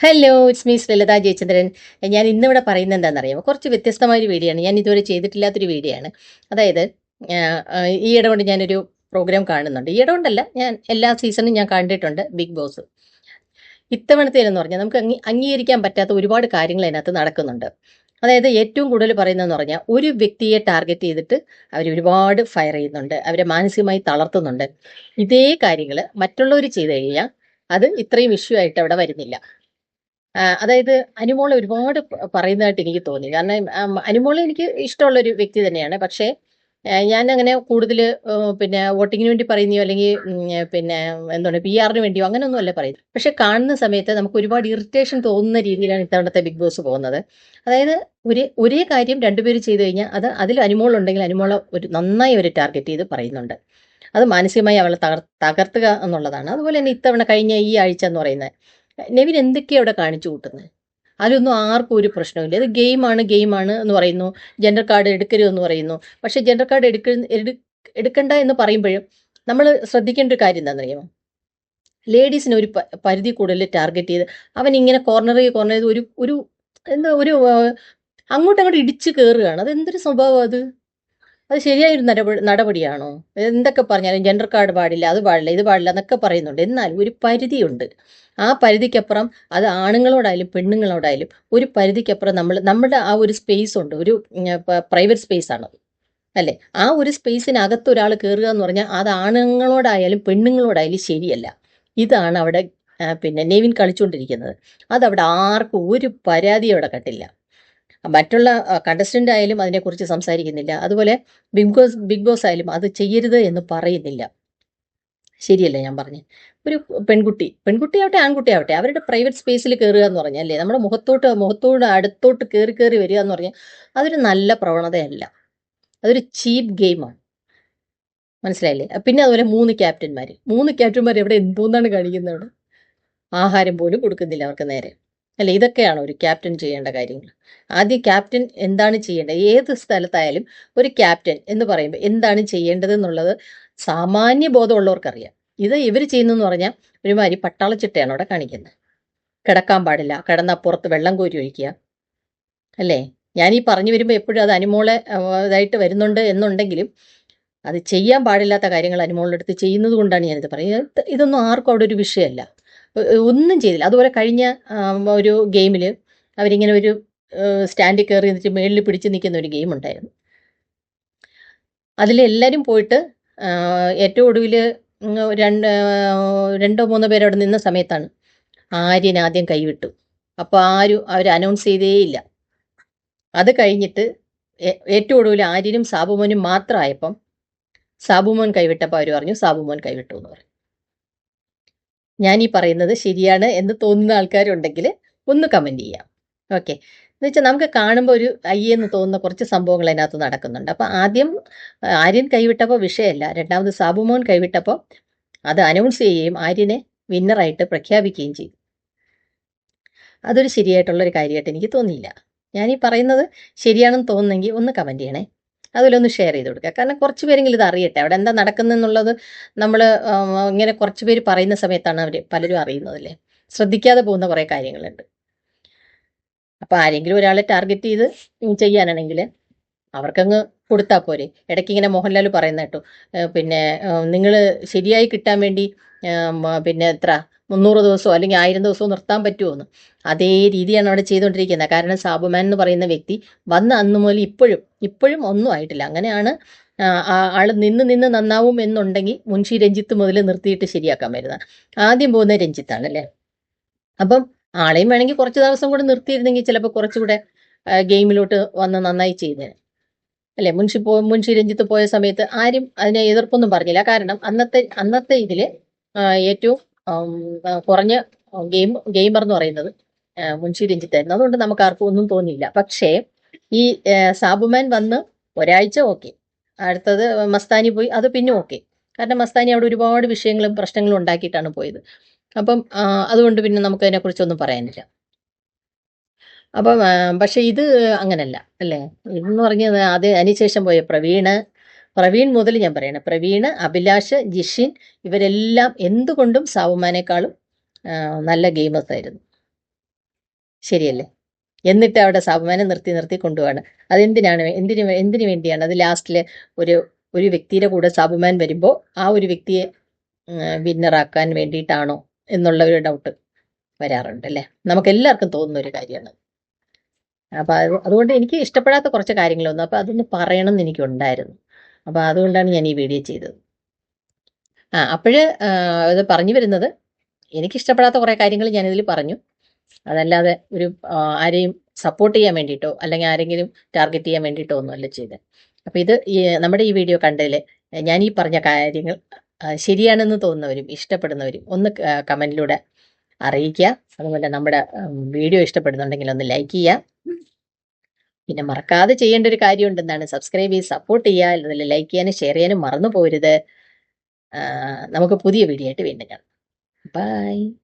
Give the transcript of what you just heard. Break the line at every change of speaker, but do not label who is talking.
Hello, it's മീസ് ലളിത ജയചന്ദ്രൻ. ഞാൻ ഇന്നിവിടെ പറയുന്നത് എന്താണെന്നറിയാമോ? കുറച്ച് വ്യത്യസ്തമായൊരു വീഡിയോ ആണ്. ഞാൻ ഇതുവരെ ചെയ്തിട്ടില്ലാത്തൊരു വീഡിയോ ആണ്. അതായത് ഈയിടെ കൊണ്ട് ഞാനൊരു പ്രോഗ്രാം കാണുന്നുണ്ട്. ഈയിടെ കൊണ്ടല്ല, ഞാൻ എല്ലാ സീസണും ഞാൻ കണ്ടിട്ടുണ്ട് ബിഗ് ബോസ്. ഇത്തവണത്തേലെന്ന് പറഞ്ഞാൽ നമുക്ക് അംഗീകരിക്കാൻ പറ്റാത്ത ഒരുപാട് കാര്യങ്ങൾ അതിനകത്ത് നടക്കുന്നുണ്ട്. അതായത് ഏറ്റവും കൂടുതൽ പറയുന്നതെന്ന് പറഞ്ഞാൽ ഒരു വ്യക്തിയെ ടാർഗറ്റ് ചെയ്തിട്ട് അവർ ഒരുപാട് ഫയർ ചെയ്യുന്നുണ്ട്, അവരെ മാനസികമായി തളർത്തുന്നുണ്ട്. ഇതേ കാര്യങ്ങൾ മറ്റുള്ളവർ ചെയ്ത് കഴിഞ്ഞാൽ അത് ഇത്രയും ഇഷ്യൂ ആയിട്ട് അവിടെ വരുന്നില്ല. അതായത് അനുമോളെ ഒരുപാട് പറയുന്നതായിട്ട് എനിക്ക് തോന്നി. കാരണം അനുമോളെ എനിക്ക് ഇഷ്ടമുള്ള ഒരു വ്യക്തി തന്നെയാണ്. പക്ഷേ ഞാനങ്ങനെ കൂടുതൽ പിന്നെ വോട്ടിങ്ങിന് വേണ്ടി പറയുന്നയോ അല്ലെങ്കിൽ പിന്നെ എന്താണ് PR-ന് വേണ്ടിയോ അങ്ങനെയൊന്നും അല്ല പറയുന്നത്. പക്ഷെ കാണുന്ന സമയത്ത് നമുക്ക് ഒരുപാട് ഇറിറ്റേഷൻ തോന്നുന്ന രീതിയിലാണ് ഇത്തവണത്തെ ബിഗ് ബോസ് പോകുന്നത്. അതായത് ഒരേ കാര്യം രണ്ടുപേര് ചെയ്തു കഴിഞ്ഞാൽ അതിൽ അനുമോളുണ്ടെങ്കിൽ അനുമോളെ നന്നായി അവർ ടാർഗറ്റ് ചെയ്ത് പറയുന്നുണ്ട്. അത് മാനസികമായി അവളെ തകർത്തുക എന്നുള്ളതാണ്. അതുപോലെ തന്നെ ഇത്തവണ കഴിഞ്ഞ ഈ ആഴ്ച എന്ന് പറയുന്നത് നെവിൻ എന്തൊക്കെയാണ് അവിടെ കാണിച്ചു കൂട്ടുന്നത്. അതിലൊന്നും ആർക്കും ഒരു പ്രശ്നമില്ല. ഇത് ഗെയിമാണ് എന്ന് പറയുന്നു. ജെൻഡർ കാർഡ് എടുക്കരുതെന്ന് പറയുന്നു. പക്ഷേ ജെൻഡർ കാർഡ് എടുക്കണ്ട എന്ന് പറയുമ്പോഴും നമ്മൾ ശ്രദ്ധിക്കേണ്ട ഒരു കാര്യം എന്താണെന്നറിയാമോ? ലേഡീസിനെ ഒരു പരിധി കൂടുതൽ ടാർഗറ്റ് ചെയ്ത് അവൻ ഇങ്ങനെ കോർണർ ചെയ്ത് ഒരു ഒരു എന്താ ഒരു അങ്ങോട്ട് ഇടിച്ച് കയറുകയാണ്. അതെന്തൊരു സ്വഭാവം അത്? അത് ശരിയായൊരു നടപടിയാണോ? എന്തൊക്കെ പറഞ്ഞാലും ജെൻഡർ കാർഡ് പാടില്ല, അത് പാടില്ല, ഇത് പാടില്ല എന്നൊക്കെ പറയുന്നുണ്ട്. എന്നാൽ ഒരു പരിധിയുണ്ട്. ആ പരിധിക്കപ്പുറം അത് ആണുങ്ങളോടായാലും പെണ്ണുങ്ങളോടായാലും ഒരു പരിധിക്കപ്പുറം നമ്മുടെ ആ ഒരു സ്പേസ് ഉണ്ട്. ഒരു പ്രൈവറ്റ് സ്പേസ് ആണ്, അല്ലേ? ആ ഒരു സ്പേസിനകത്ത് ഒരാൾ കയറുക എന്ന് പറഞ്ഞാൽ അത് ആണുങ്ങളോടായാലും പെണ്ണുങ്ങളോടായാലും ശരിയല്ല. ഇതാണ് അവിടെ പിന്നെ നെവിൻ കളിച്ചുകൊണ്ടിരിക്കുന്നത്. അതവിടെ ആർക്കും ഒരു പരാതി അവിടെ കണ്ടില്ല. മറ്റുള്ള കണ്ടസ്റ്റൻ്റ് ആയാലും അതിനെക്കുറിച്ച് സംസാരിക്കുന്നില്ല. അതുപോലെ ബിഗ് ബോസ് ആയാലും അത് ചെയ്യരുത് എന്ന് പറയുന്നില്ല. ശരിയല്ലേ ഞാൻ പറഞ്ഞത്? ഒരു പെൺകുട്ടിയാവട്ടെ ആൺകുട്ടിയാവട്ടെ അവരുടെ പ്രൈവറ്റ് സ്പേസിൽ കയറുക എന്ന് പറഞ്ഞാൽ, അല്ലേ, നമ്മുടെ മുഖത്തോട് അടുത്തോട്ട് കയറി വരിക എന്ന് പറഞ്ഞാൽ അതൊരു നല്ല പ്രവണതയല്ല. അതൊരു ചീപ്പ് ഗെയിമാണ്. മനസ്സിലായില്ലേ? പിന്നെ അതുപോലെ മൂന്ന് ക്യാപ്റ്റന്മാർ എവിടെ എന്തോന്നാണ് കാണിക്കുന്നത് അവിടെ? ആഹാരം പോലും കൊടുക്കുന്നില്ല അവർക്ക് നേരെ. അല്ല, ഇതൊക്കെയാണ് ഒരു ക്യാപ്റ്റൻ ചെയ്യേണ്ട കാര്യങ്ങൾ. ആദ്യം ക്യാപ്റ്റൻ എന്താണ് ചെയ്യേണ്ടത്? ഏത് സ്ഥലത്തായാലും ഒരു ക്യാപ്റ്റൻ എന്ന് പറയുമ്പോൾ എന്താണ് ചെയ്യേണ്ടത് എന്നുള്ളത് സാമാന്യ ബോധമുള്ളവർക്കറിയാം. ഇത് ഇവർ ചെയ്യുന്നതെന്ന് പറഞ്ഞാൽ ഒരുമാതിരി പട്ടാളച്ചിട്ടയാണ് അവിടെ കാണിക്കുന്നത്. കിടക്കാൻ പാടില്ല, കിടന്നപ്പുറത്ത് വെള്ളം കോരി ഒഴിക്കുക, അല്ലേ? ഞാൻ ഈ പറഞ്ഞു വരുമ്പോൾ എപ്പോഴും അത് അനുമോളെ ഇതായിട്ട് വരുന്നുണ്ട് എന്നുണ്ടെങ്കിലും അത് ചെയ്യാൻ പാടില്ലാത്ത കാര്യങ്ങൾ അനുമോളുടെ അടുത്ത് ചെയ്യുന്നത് കൊണ്ടാണ് ഞാനിത് പറയുന്നത്. ഇതൊന്നും ആർക്കും അവിടെ ഒരു വിഷയമല്ല. ഒന്നും ചെയ്തില്ല. അതുപോലെ കഴിഞ്ഞ ഒരു ഗെയിമിൽ അവരിങ്ങനെ ഒരു സ്റ്റാൻഡിൽ കയറി നിന്നിട്ട് മേളിൽ പിടിച്ച് നിൽക്കുന്ന ഒരു ഗെയിം ഉണ്ടായിരുന്നു. അതിലെല്ലാവരും പോയിട്ട് ഏറ്റവും ഒടുവിൽ രണ്ടോ മൂന്നോ പേര് അവിടെ നിന്ന സമയത്താണ് ആര്യൻ ആദ്യം കൈവിട്ടു. അപ്പോൾ അവർ അനൗൺസ് ചെയ്തേയില്ല. അത് കഴിഞ്ഞിട്ട് ഏറ്റവും ഒടുവിൽ ആര്യനും സാബുമോനും മാത്രമായപ്പം സാബുമോൻ കൈവിട്ടപ്പോൾ അവർ പറഞ്ഞു സാബുമോൻ കൈവിട്ടു എന്ന് പറഞ്ഞു. ഞാൻ ഈ പറയുന്നത് ശരിയാണ് എന്ന് തോന്നുന്ന ആൾക്കാരുണ്ടെങ്കിൽ ഒന്ന് കമൻറ്റ് ചെയ്യാം. ഓക്കെ, എന്ന് വെച്ചാൽ നമുക്ക് കാണുമ്പോൾ ഒരു അയ്യെന്ന് തോന്നുന്ന കുറച്ച് സംഭവങ്ങൾ അതിനകത്ത് നടക്കുന്നുണ്ട്. അപ്പോൾ ആദ്യം ആര്യൻ കൈവിട്ടപ്പോൾ വിഷയമല്ല, രണ്ടാമത് സാബുമോൻ കൈവിട്ടപ്പോൾ അത് അനൗൺസ് ചെയ്യുകയും ആര്യനെ വിന്നറായിട്ട് പ്രഖ്യാപിക്കുകയും ചെയ്തു. അതൊരു ശരിയായിട്ടുള്ളൊരു കാര്യമായിട്ട് എനിക്ക് തോന്നിയില്ല. ഞാനീ പറയുന്നത് ശരിയാണെന്ന് തോന്നുന്നെങ്കിൽ ഒന്ന് കമൻറ്റ് ചെയ്യണേ. അതിലൊന്ന് ഷെയർ ചെയ്ത് കൊടുക്കുക. കാരണം കുറച്ച് പേരെങ്കിലും ഇത് അറിയട്ടെ, അവിടെ എന്താ നടക്കുന്നതെന്നുള്ളത്. നമ്മൾ ഇങ്ങനെ കുറച്ച് പേര് പറയുന്ന സമയത്താണ് പലരും അറിയുന്നതല്ലേ. ശ്രദ്ധിക്കാതെ പോകുന്ന കുറേ കാര്യങ്ങളുണ്ട്. അപ്പോൾ ആരെങ്കിലും ഒരാളെ ടാർഗറ്റ് ചെയ്ത് ചെയ്യാനാണെങ്കിൽ അവർക്കങ്ങ് കൊടുത്താൽ പോരെ. ഇടയ്ക്ക് ഇങ്ങനെ മോഹൻലാൽ പറയുന്ന കേട്ടു, പിന്നെ നിങ്ങൾ ശരിയായി കിട്ടാൻ വേണ്ടി പിന്നെ എത്ര 300 ദിവസമോ അല്ലെങ്കിൽ 1000 ദിവസമോ നിർത്താൻ പറ്റുമോ എന്ന്. അതേ രീതിയാണ് അവിടെ ചെയ്തുകൊണ്ടിരിക്കുന്നത്. കാരണം സാബുമാൻ എന്ന് പറയുന്ന വ്യക്തി വന്ന അന്ന് മുതൽ ഇപ്പോഴും ഒന്നും ആയിട്ടില്ല. അങ്ങനെയാണ് ആൾ നിന്ന് നന്നാവും എന്നുണ്ടെങ്കിൽ മുൻഷി രഞ്ജിത്ത് മുതൽ നിർത്തിയിട്ട് ശരിയാക്കാൻ വരുന്നത്. ആദ്യം പോകുന്ന രഞ്ജിത്താണ്, അല്ലേ? അപ്പം ആളെയും വേണമെങ്കിൽ കുറച്ച് ദിവസം കൂടെ നിർത്തിയിരുന്നെങ്കിൽ ചിലപ്പോൾ കുറച്ചുകൂടെ ഗെയിമിലോട്ട് വന്ന് നന്നായി ചെയ്തേനെ, അല്ലേ? മുൻഷി രഞ്ജിത്ത് പോയ സമയത്ത് ആരും അതിനെ എതിർപ്പൊന്നും പറഞ്ഞില്ല. കാരണം അന്നത്തെ ഇതിൽ ഏറ്റവും കുറഞ്ഞ ഗെയിമർ എന്ന് പറയുന്നത് മുൻഷി രഞ്ജിത്തായിരുന്നു. അതുകൊണ്ട് നമുക്ക് ആർക്കും ഒന്നും തോന്നിയില്ല. പക്ഷേ ഈ സാബുമാൻ വന്ന് ഒരാഴ്ച ഓക്കെ, അടുത്തത് മസ്താനി പോയി, അത് പിന്നെ ഓക്കെ. കാരണം മസ്താനി അവിടെ ഒരുപാട് വിഷയങ്ങളും പ്രശ്നങ്ങളും ഉണ്ടാക്കിയിട്ടാണ് പോയത്. അപ്പം അതുകൊണ്ട് പിന്നെ നമുക്ക് അതിനെക്കുറിച്ചൊന്നും പറയാനില്ല. അപ്പം പക്ഷെ ഇത് അങ്ങനല്ല, അല്ലേ? ഇതെന്ന് പറഞ്ഞത് അതിനുശേഷം പോയ പ്രവീൺ മുതൽ ഞാൻ പറയണം, പ്രവീണ്, അഭിലാഷ്, ജിഷിൻ, ഇവരെല്ലാം എന്തുകൊണ്ടും സാവുമാനേക്കാളും നല്ല ഗെയിമേഴ്സ് ആയിരുന്നു. ശരിയല്ലേ? എന്നിട്ട് അവിടെ സാബുമാനെ നിർത്തി കൊണ്ടുപോവാണ്. അതെന്തിനാണ്? എന്തിനു വേണ്ടിയാണ്? അത് ലാസ്റ്റില് ഒരു ഒരു വ്യക്തിയുടെ കൂടെ സാബുമാൻ വരുമ്പോൾ ആ ഒരു വ്യക്തിയെ വിന്നറാക്കാൻ വേണ്ടിയിട്ടാണോ എന്നുള്ള ഒരു ഡൗട്ട് വരാറുണ്ട് അല്ലേ? നമുക്ക് എല്ലാവർക്കും തോന്നുന്ന ഒരു കാര്യമാണ്. അപ്പൊ അതുകൊണ്ട് എനിക്ക് ഇഷ്ടപ്പെടാത്ത കുറച്ച് കാര്യങ്ങളൊന്നും, അപ്പൊ അതൊന്ന് പറയണം എന്ന് എനിക്കുണ്ടായിരുന്നു. അപ്പൊ അതുകൊണ്ടാണ് ഞാൻ ഈ വീഡിയോ ചെയ്തത്. അപ്പോഴ് ഇത് പറഞ്ഞു വരുന്നത്, എനിക്കിഷ്ടപ്പെടാത്ത കുറേ കാര്യങ്ങൾ ഞാനിതിൽ പറഞ്ഞു. അതല്ലാതെ ഒരു ആരെയും സപ്പോർട്ട് ചെയ്യാൻ വേണ്ടിയിട്ടോ അല്ലെങ്കിൽ ആരെങ്കിലും ടാർഗറ്റ് ചെയ്യാൻ വേണ്ടിയിട്ടോ ഒന്നുമല്ല ചെയ്തത്. അപ്പോൾ ഇത് നമ്മുടെ ഈ വീഡിയോ കണ്ടതിൽ ഞാൻ ഈ പറഞ്ഞ കാര്യങ്ങൾ ശരിയാണെന്ന് തോന്നുന്നവരും ഇഷ്ടപ്പെടുന്നവരും ഒന്ന് കമൻറ്റിലൂടെ അറിയിക്കുക. അതുപോലെ നമ്മുടെ വീഡിയോ ഇഷ്ടപ്പെടുന്നുണ്ടെങ്കിൽ ഒന്ന് ലൈക്ക് ചെയ്യുക. പിന്നെ മറക്കാതെ ചെയ്യേണ്ട ഒരു കാര്യമുണ്ടെന്നാണ്, സബ്സ്ക്രൈബ് ചെയ്ത് സപ്പോർട്ട് ചെയ്യുക. അതുപോലെ ലൈക്ക് ചെയ്യാനും ഷെയർ ചെയ്യാനും മറന്നു പോരുത്. നമുക്ക് പുതിയ വീഡിയോ ആയിട്ട് വീണ്ടും കാണാം. ബൈ.